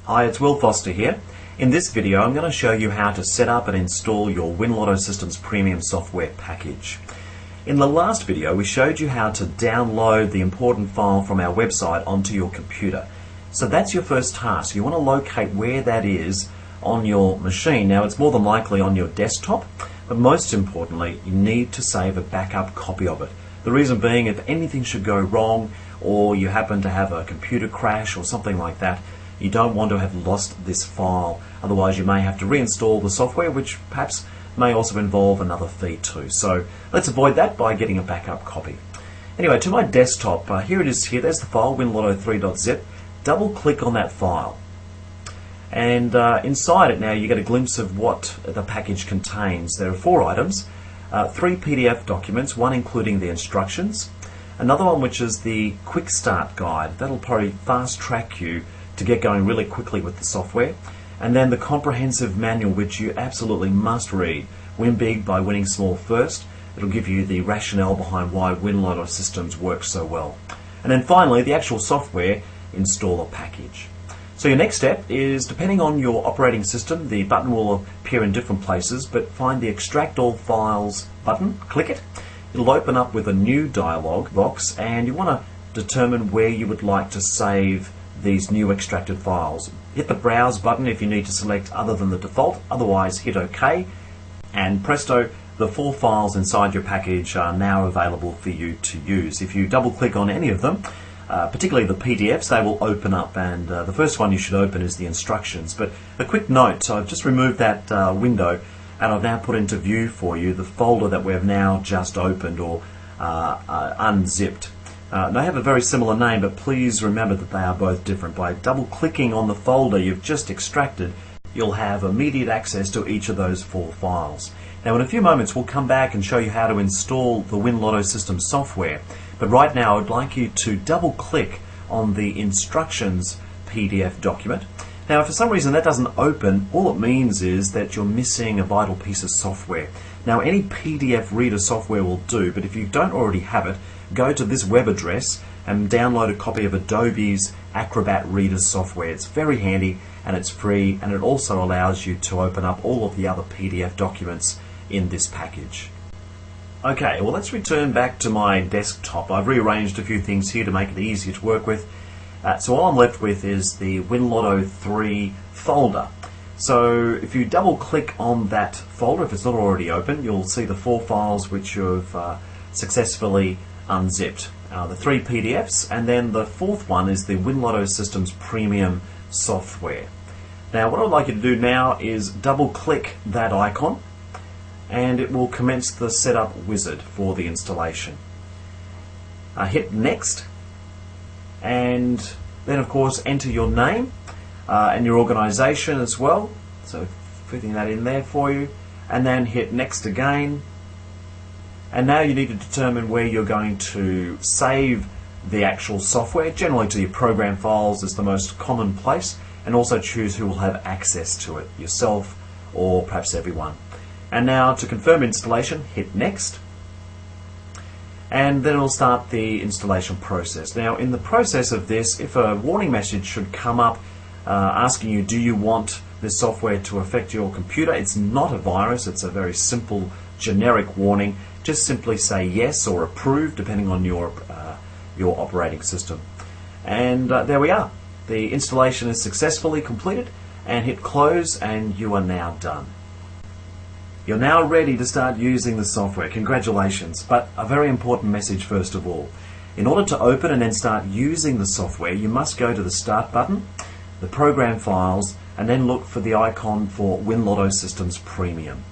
Hi, it's Will Foster here. In this video I'm going to show you how to set up and install your winlottosystems premium software package. In the last video we showed you how to download the important file from our website onto your computer. So that's your first task. You want to locate where that is on your machine. Now it's more than likely on your desktop, but most importantly you need to save a backup copy of it. The reason being, if anything should go wrong or you happen to have a computer crash or something like that, you don't want to have lost this file. Otherwise you may have to reinstall the software, which perhaps may also involve another fee too. So let's avoid that by getting a backup copy. Anyway, to my desktop, here it is. There's the file, winlotto3.zip. Double click on that file. And inside it now you get a glimpse of what the package contains. There are 4 items, 3 PDF documents, one including the instructions, another one which is the quick start guide. That'll probably fast track you to get going really quickly with the software, and then the comprehensive manual, which you absolutely must read. Win Big by Winning Small First. It'll give you the rationale behind why WinLottoSystems works so well. And then finally the actual software installer package. So your next step is, depending on your operating system, the button will appear in different places, but find the Extract All Files button, click it. It'll open up with a new dialog box, and you want to determine where you would like to save these new extracted files. Hit the Browse button if you need to select other than the default, otherwise hit OK, and presto, the 4 files inside your package are now available for you to use. If you double click on any of them, particularly the PDFs, they will open up, and the first one you should open is the instructions. But a quick note, so I've just removed that window and I've now put into view for you the folder that we've now just opened or unzipped. They have a very similar name, but please remember that they are both different. By double clicking on the folder you've just extracted, you'll have immediate access to each of those 4 files. Now in a few moments we'll come back and show you how to install the WinLottoSystems software, but right now I'd like you to double click on the instructions PDF document. Now if for some reason that doesn't open, all it means is that you're missing a vital piece of software. Now any PDF reader software will do, but if you don't already have it, go to this web address and download a copy of Adobe's Acrobat Reader software. It's very handy and it's free, and it also allows you to open up all of the other PDF documents in this package. Okay, well let's return back to my desktop. I've rearranged a few things here to make it easier to work with. So all I'm left with is the WinLotto 3 folder. So if you double click on that folder, if it's not already open, you'll see the 4 files which you've successfully unzipped. The 3 PDFs, and then the 4th one is the WinLottoSystems Premium software. Now what I'd like you to do now is double click that icon, and it will commence the setup wizard for the installation. Hit next, and then of course enter your name and your organization as well, so putting that in there for you, and then hit next again. And now you need to determine where you're going to save the actual software. Generally to your program files is the most common place, and also choose who will have access to it, yourself or perhaps everyone. And now to confirm installation, hit next, and then it'll start the installation process. Now in the process of this, if a warning message should come up asking you, do you want this software to affect your computer? It's not a virus, it's a very simple generic warning. Just simply say yes or approve depending on your operating system. And there we are. The installation is successfully completed, and hit close and you are now done. You're now ready to start using the software. Congratulations. But a very important message first of all. In order to open and then start using the software, you must go to the Start button, the Program Files, and then look for the icon for WinLottoSystems Premium.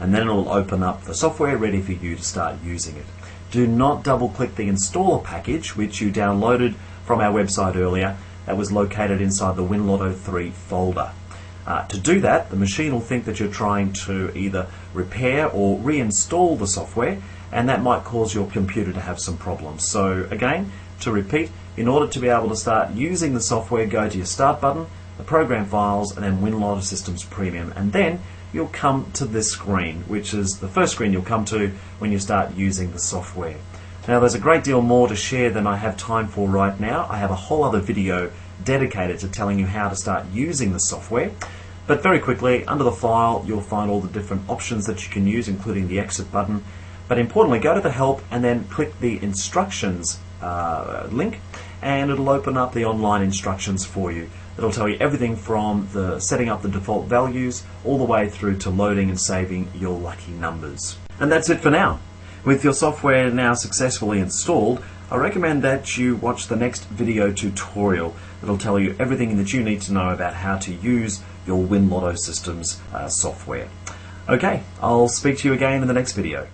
And then it will open up the software ready for you to start using it. Do not double click the installer package which you downloaded from our website earlier. That was located inside the WinLotto 3 folder. To do that, the machine will think that you're trying to either repair or reinstall the software, and that might cause your computer to have some problems. So again, to repeat, in order to be able to start using the software, go to your Start button, the Program Files, and then WinLottoSystems Premium, and then you'll come to this screen, which is the first screen you'll come to when you start using the software. Now there's a great deal more to share than I have time for right now. I have a whole other video dedicated to telling you how to start using the software. But very quickly, under the file, you'll find all the different options that you can use, including the exit button. But importantly, go to the help and then click the instructions link, and it'll open up the online instructions for you. It'll tell you everything from the setting up the default values all the way through to loading and saving your lucky numbers. And that's it for now. With your software now successfully installed, I recommend that you watch the next video tutorial. It'll tell you everything that you need to know about how to use your WinLottoSystems software. Okay, I'll speak to you again in the next video.